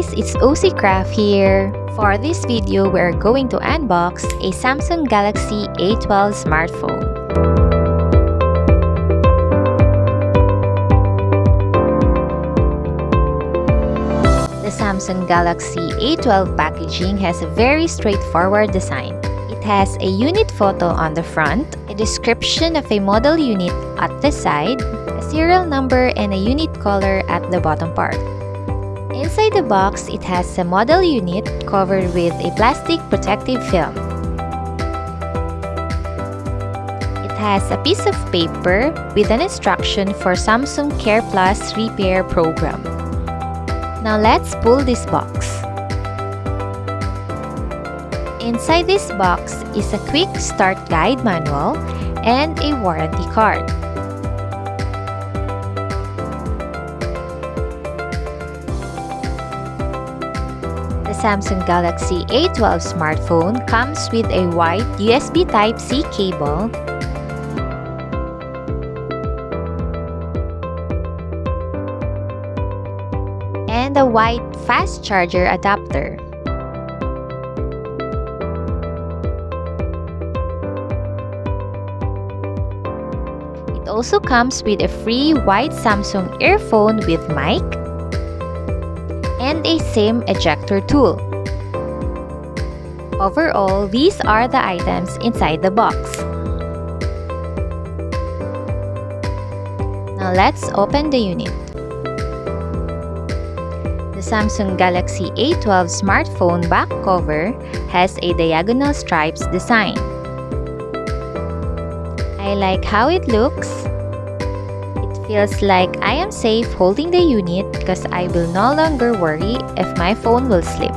guys, it's OC Craft here. For this video, we're going to unbox a Samsung Galaxy A12 smartphone. The Samsung Galaxy A12 packaging has a very straightforward design. It has a unit photo on the front, a description of a model unit at the side, a serial number, and a unit color at the bottom part. Inside the box, it has a model unit covered with a plastic protective film. It has a piece of paper with an instruction for Samsung Care Plus repair program. Now let's pull this box. Inside this box is a quick start guide manual and a warranty card. The Samsung Galaxy A12 smartphone comes with a white USB Type-C cable, and a white fast charger adapter. It also comes with a free white Samsung earphone with mic and a SIM ejector tool. Overall, these are the items inside the box. Now let's open the unit. The Samsung Galaxy A12 smartphone back cover has a diagonal stripes design. I like how it looks. It feels like I am safe holding the unit because I will no longer worry if my phone will slip.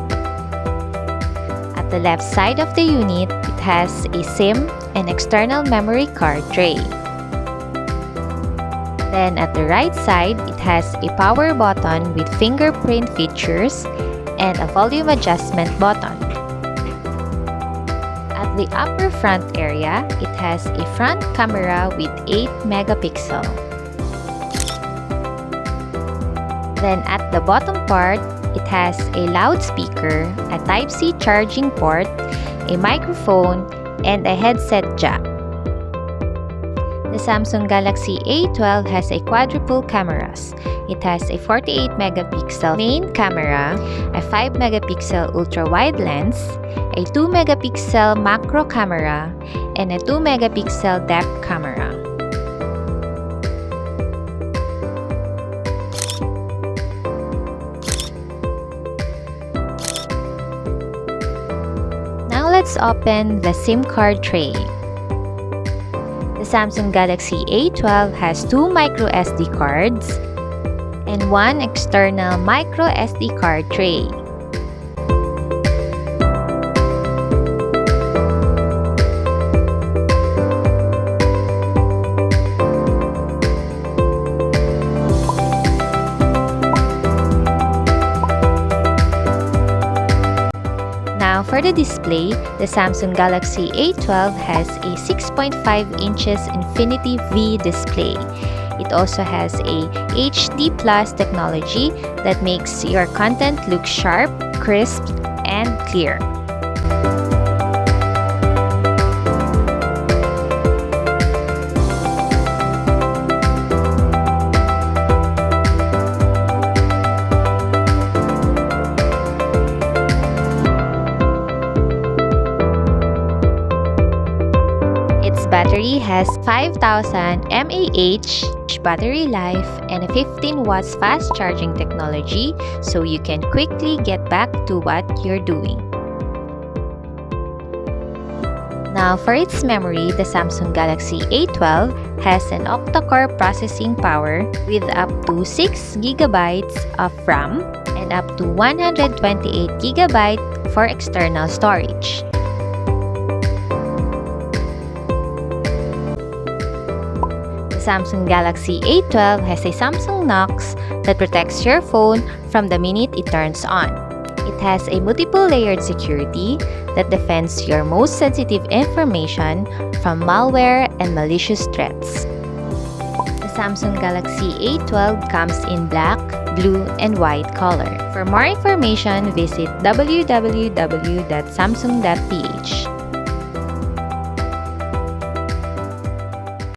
At the left side of the unit, it has a SIM and external memory card tray. Then at the right side, it has a power button with fingerprint features and a volume adjustment button. At the upper front area, it has a front camera with 8 megapixel. Then at the bottom part, it has a loudspeaker, a Type-C charging port, a microphone, and a headset jack. The Samsung Galaxy A12 has a quadruple cameras. It has a 48 megapixel main camera, a 5 megapixel ultra-wide lens, a 2 megapixel macro camera, and a 2 megapixel depth camera. Now let's open the SIM card tray. The Samsung Galaxy A12 has 2 micro SD cards and 1 external micro SD card tray. Now for the display, the Samsung Galaxy A12 has a 6.5 inches Infinity V display. It also has a HD Plus technology that makes your content look sharp, crisp, and clear. Battery has 5000 mAh battery life and a 15 watts fast charging technology, so you can quickly get back to what you're doing. Now for its memory, the Samsung Galaxy A12 has an octa-core processing power with up to 6 GB of RAM and up to 128 GB for external storage. The Samsung Galaxy A12 has a Samsung Knox that protects your phone from the minute it turns on. It has a multiple layered security that defends your most sensitive information from malware and malicious threats. The Samsung Galaxy A12 comes in black, blue and white color. For more information, visit www.samsung.ph.